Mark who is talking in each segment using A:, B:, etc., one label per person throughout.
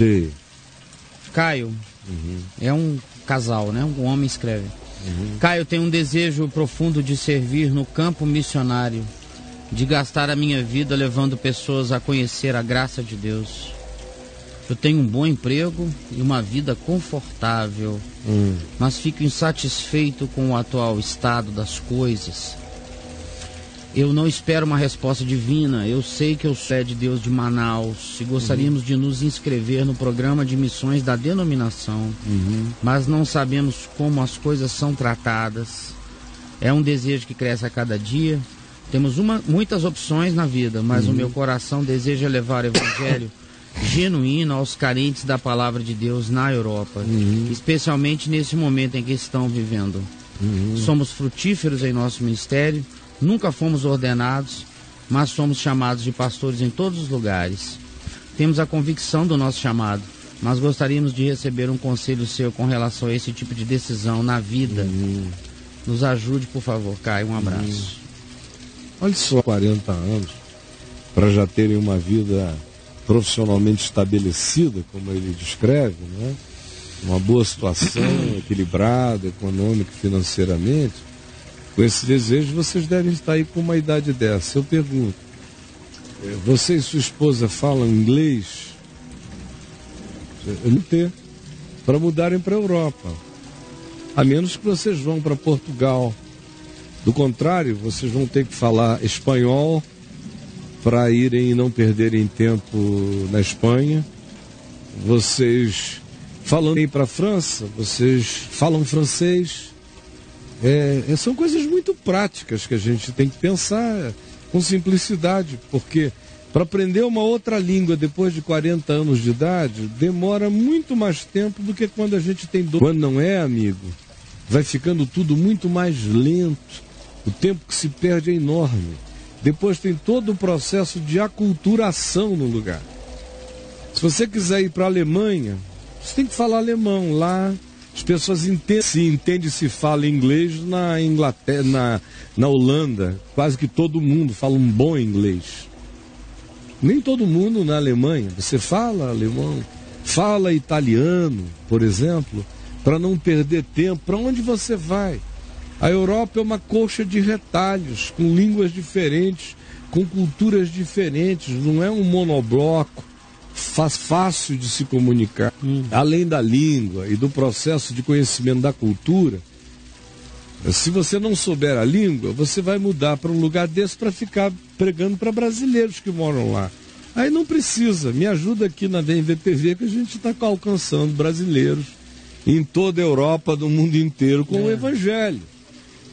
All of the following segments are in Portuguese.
A: Sim.
B: Caio, é um casal, né? Um homem escreve. Caio, tenho um desejo profundo de servir no campo missionário, de gastar a minha vida levando pessoas a conhecer a graça de Deus. Eu tenho um bom emprego e uma vida confortável, mas fico insatisfeito com o atual estado das coisas. Eu não espero uma resposta divina. Eu sei que eu sou de Deus de Manaus e gostaríamos de nos inscrever no programa de missões da denominação, mas não sabemos como as coisas são tratadas. É um desejo que cresce a cada dia. Temos muitas opções na vida, mas o meu coração deseja levar o evangelho genuíno aos carentes da palavra de Deus na Europa, especialmente nesse momento em que estão vivendo. Somos frutíferos em nosso ministério. Nunca fomos ordenados, mas somos chamados de pastores em todos os lugares. Temos a convicção do nosso chamado, mas gostaríamos de receber um conselho seu com relação a esse tipo de decisão na vida. Nos ajude, por favor, Caio. Um abraço.
A: Olha só, 40 anos, para já terem uma vida profissionalmente estabelecida, como ele descreve, né? Uma boa situação, equilibrada, econômica e financeiramente. Com esse desejo, vocês devem estar aí com uma idade dessa. Eu pergunto, você e sua esposa falam inglês? Não ter, para mudarem para a Europa. A menos que vocês vão para Portugal. Do contrário, vocês vão ter que falar espanhol para irem e não perderem tempo na Espanha. Vocês falam bem para a França, vocês falam francês. São coisas muito práticas que a gente tem que pensar com simplicidade, porque para aprender uma outra língua depois de 40 anos de idade, demora muito mais tempo do que quando a gente tem 12. Quando não é, amigo, vai ficando tudo muito mais lento, o tempo que se perde é enorme. Depois tem todo o processo de aculturação no lugar. Se você quiser ir para a Alemanha, você tem que falar alemão lá. As pessoas entendem se fala inglês na Inglaterra, na Holanda. Quase que todo mundo fala um bom inglês. Nem todo mundo na Alemanha. Você fala alemão, fala italiano, por exemplo, para não perder tempo. Para onde você vai? A Europa é uma colcha de retalhos, com línguas diferentes, com culturas diferentes. Não é um monobloco fácil de se comunicar. Além da língua e do processo de conhecimento da cultura, se você não souber a língua, você vai mudar para um lugar desse para ficar pregando para brasileiros que moram lá. Aí não precisa, me ajuda aqui na DMVTV que a gente está alcançando brasileiros em toda a Europa, do mundo inteiro, com o Evangelho.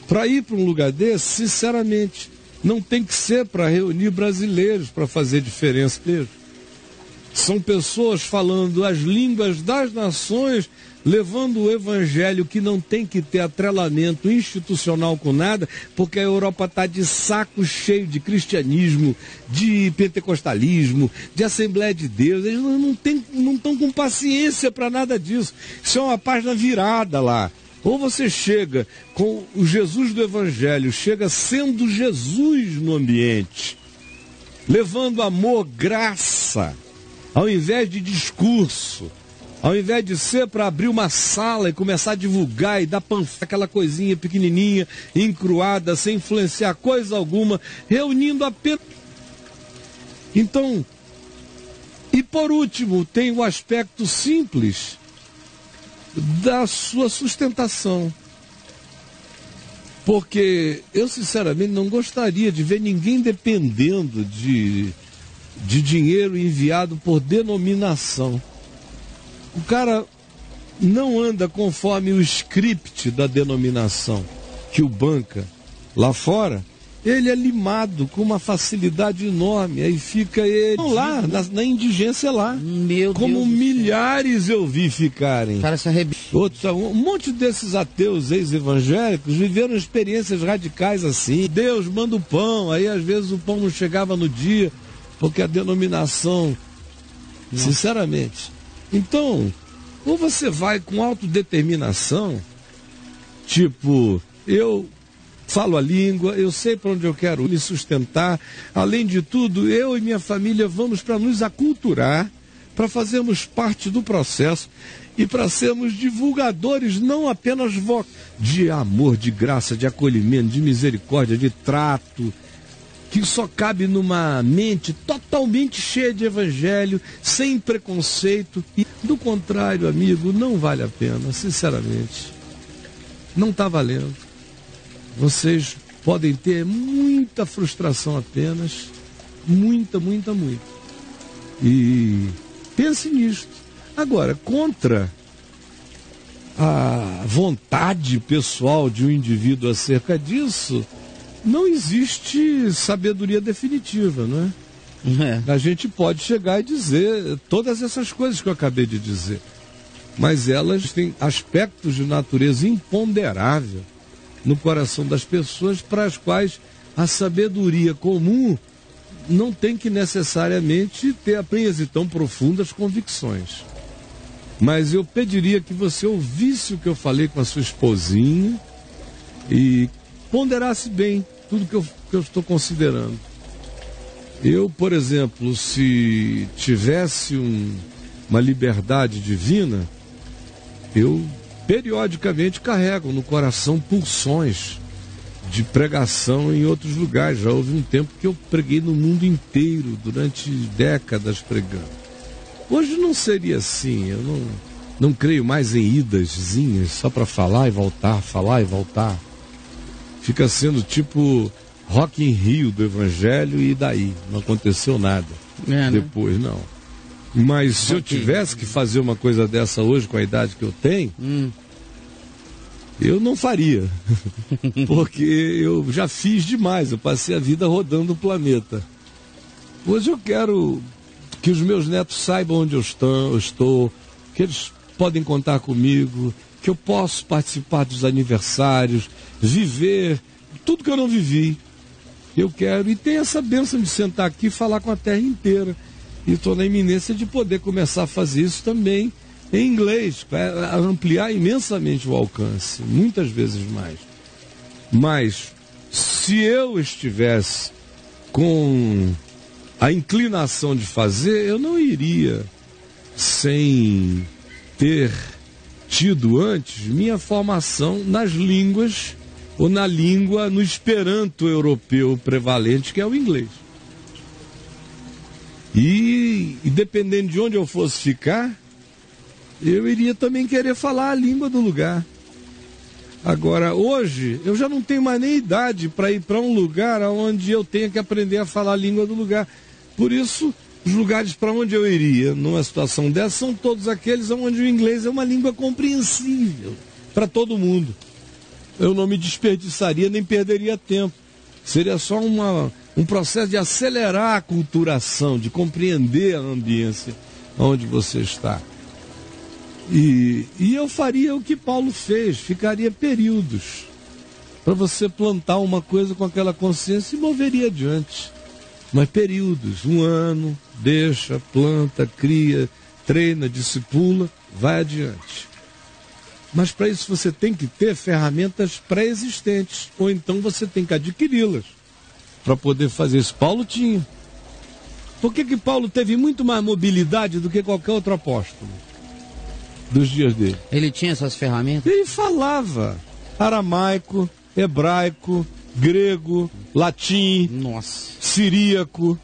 A: Para ir para um lugar desse, sinceramente, não tem que ser para reunir brasileiros, para fazer diferença. São pessoas falando as línguas das nações, levando o evangelho, que não tem que ter atrelamento institucional com nada, porque a Europa está de saco cheio de cristianismo, de pentecostalismo, de Assembleia de Deus. Eles não estão com paciência para nada disso. Isso é uma página virada lá. Ou você chega com o Jesus do evangelho, chega sendo Jesus no ambiente, levando amor, graça, ao invés de discurso, ao invés de ser para abrir uma sala e começar a divulgar e dar aquela coisinha pequenininha, encruada, sem influenciar coisa alguma, reunindo apenas. Então, e por último, tem o aspecto simples da sua sustentação. Porque eu, sinceramente, não gostaria de ver ninguém dependendo de dinheiro enviado por denominação. O cara não anda conforme o script da denominação que o banca lá fora. Ele é limado com uma facilidade enorme. Aí fica ele lá, na indigência lá.
B: Meu
A: como
B: Deus,
A: milhares eu vi ficarem.
B: O cara se arrebenta.
A: Um monte desses ateus ex-evangélicos viveram experiências radicais assim. Deus manda o pão, aí às vezes o pão não chegava no dia, porque a denominação, sinceramente. Então, ou você vai com autodeterminação, tipo, eu falo a língua, eu sei para onde eu quero me sustentar. Além de tudo, eu e minha família vamos para nos aculturar, para fazermos parte do processo e para sermos divulgadores não apenas de amor, de graça, de acolhimento, de misericórdia, de trato, que só cabe numa mente totalmente cheia de evangelho, sem preconceito. E, do contrário, amigo, não vale a pena, sinceramente. Não está valendo. Vocês podem ter muita frustração apenas, muita. E pense nisto. Agora, contra a vontade pessoal de um indivíduo acerca disso, não existe sabedoria definitiva, não é? A gente pode chegar e dizer todas essas coisas que eu acabei de dizer, mas elas têm aspectos de natureza imponderável no coração das pessoas, para as quais a sabedoria comum não tem que necessariamente ter apenas tão profundas convicções. Mas eu pediria que você ouvisse o que eu falei com a sua esposinha e ponderasse bem tudo que eu estou considerando. Eu, por exemplo, se tivesse uma liberdade divina, eu periodicamente carrego no coração pulsões de pregação em outros lugares. Já houve um tempo que eu preguei no mundo inteiro, durante décadas pregando. Hoje não seria assim, eu não creio mais em idaszinhas, só para falar e voltar. Fica sendo tipo Rock in Rio do Evangelho e daí, não aconteceu nada. Depois, não. Mas se eu tivesse que fazer uma coisa dessa hoje, com a idade que eu tenho, eu não faria. Porque eu já fiz demais, eu passei a vida rodando o planeta. Hoje eu quero que os meus netos saibam onde eu estou, que eles podem contar comigo, que eu posso participar dos aniversários, viver tudo que eu não vivi. Eu quero, e tenho essa bênção de sentar aqui e falar com a terra inteira. E estou na iminência de poder começar a fazer isso também em inglês, para ampliar imensamente o alcance, muitas vezes mais. Mas, se eu estivesse com a inclinação de fazer, eu não iria sem ter tido antes minha formação nas línguas, ou na língua, no esperanto europeu prevalente, que é o inglês. E dependendo de onde eu fosse ficar, eu iria também querer falar a língua do lugar. Agora, hoje, eu já não tenho mais nem idade para ir para um lugar onde eu tenha que aprender a falar a língua do lugar. Por isso, os lugares para onde eu iria numa situação dessa são todos aqueles onde o inglês é uma língua compreensível para todo mundo. Eu não me desperdiçaria nem perderia tempo. Seria só um processo de acelerar a aculturação, de compreender a ambiência onde você está. E eu faria o que Paulo fez, ficaria períodos para você plantar uma coisa com aquela consciência e moveria adiante. Mas períodos, 1 ano, deixa, planta, cria, treina, discipula, vai adiante. Mas para isso você tem que ter ferramentas pré-existentes, ou então você tem que adquiri-las para poder fazer isso. Paulo tinha. Por que Paulo teve muito mais mobilidade do que qualquer outro apóstolo dos dias dele?
B: Ele tinha essas ferramentas?
A: Ele falava aramaico, hebraico, grego, latim, siríaco.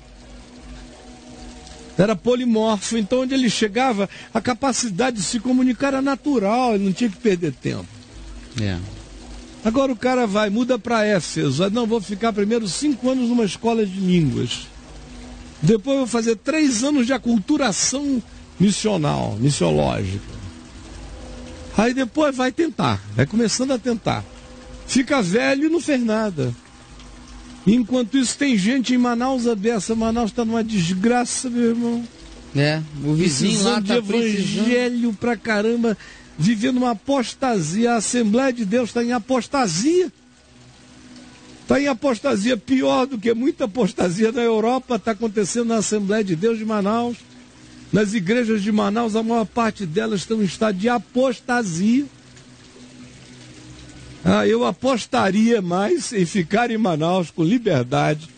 A: Era polimorfo, então onde ele chegava, a capacidade de se comunicar era natural, ele não tinha que perder tempo. Agora o cara muda para Éfeso, não, vou ficar primeiro 5 anos numa escola de línguas. Depois vou fazer 3 anos de aculturação missiológica. Aí depois vai começando a tentar. Fica velho e não fez nada. Enquanto isso tem gente em Manaus abessa. Manaus está numa desgraça, meu irmão.
B: O vizinho lá
A: está evangelho pra caramba, vivendo uma apostasia. A Assembleia de Deus está em apostasia. Está em apostasia, pior do que muita apostasia na Europa, está acontecendo na Assembleia de Deus de Manaus. Nas igrejas de Manaus, a maior parte delas estão em estado de apostasia. Eu apostaria mais em ficar em Manaus com liberdade,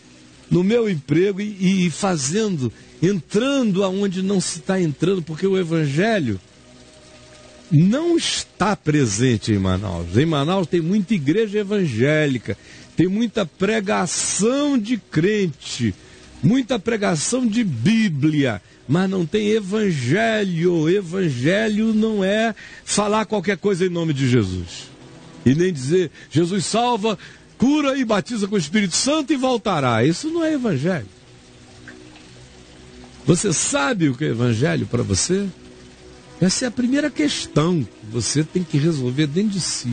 A: no meu emprego e fazendo entrando aonde não se está entrando, porque o evangelho não está presente em Manaus. Em Manaus tem muita igreja evangélica, tem muita pregação de crente, muita pregação de Bíblia, mas não tem evangelho. Evangelho não é falar qualquer coisa em nome de Jesus. E nem dizer, Jesus salva, cura e batiza com o Espírito Santo e voltará. Isso não é evangelho. Você sabe o que é evangelho para você? Essa é a primeira questão que você tem que resolver dentro de si.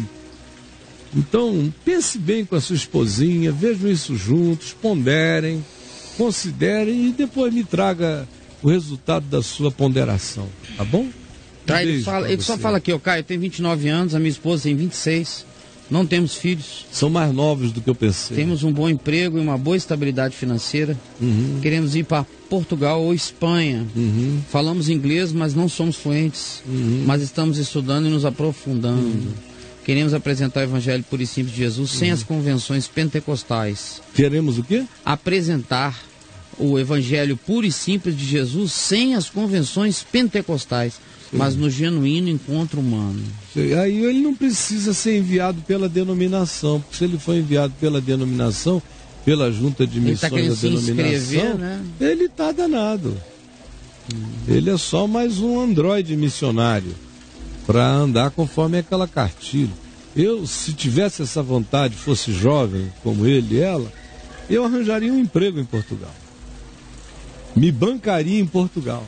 A: Então, pense bem com a sua esposinha, vejam isso juntos, ponderem, considerem e depois me traga o resultado da sua ponderação, tá bom?
B: Tá, ele só fala aqui, Caio, eu tenho 29 anos, a minha esposa tem 26, não temos filhos.
A: São mais novos do que eu pensei.
B: Temos um bom emprego e uma boa estabilidade financeira. Queremos ir para Portugal ou Espanha. Falamos inglês, mas não somos fluentes. Mas estamos estudando e nos aprofundando. Queremos apresentar o Evangelho puro e simples de Jesus sem as convenções pentecostais.
A: Queremos o quê?
B: Apresentar o Evangelho puro e simples de Jesus sem as convenções pentecostais, mas no genuíno encontro humano.
A: Aí ele não precisa ser enviado pela denominação, porque se ele for enviado pela denominação, pela junta de missões da denominação, né? Ele está danado. Ele é só mais um androide missionário para andar conforme aquela cartilha. Eu, se tivesse essa vontade, fosse jovem como ele e ela, eu arranjaria um emprego em Portugal. Me bancaria em Portugal,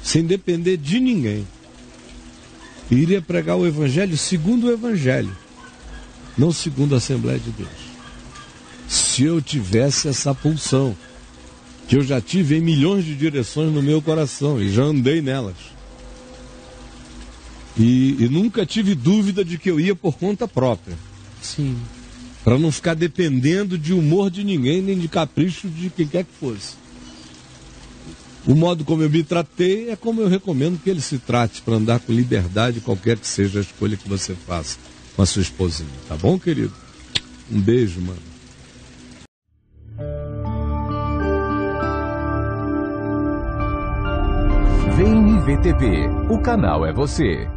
A: sem depender de ninguém. E iria pregar o Evangelho segundo o Evangelho, não segundo a Assembleia de Deus. Se eu tivesse essa pulsão, que eu já tive em milhões de direções no meu coração e já andei nelas. E nunca tive dúvida de que eu ia por conta própria.
B: Sim.
A: Para não ficar dependendo de humor de ninguém, nem de capricho de quem quer que fosse. O modo como eu me tratei é como eu recomendo que ele se trate, para andar com liberdade, qualquer que seja a escolha que você faça com a sua esposinha. Tá bom, querido? Um beijo, mano.
C: Vem IVTV, o canal é você.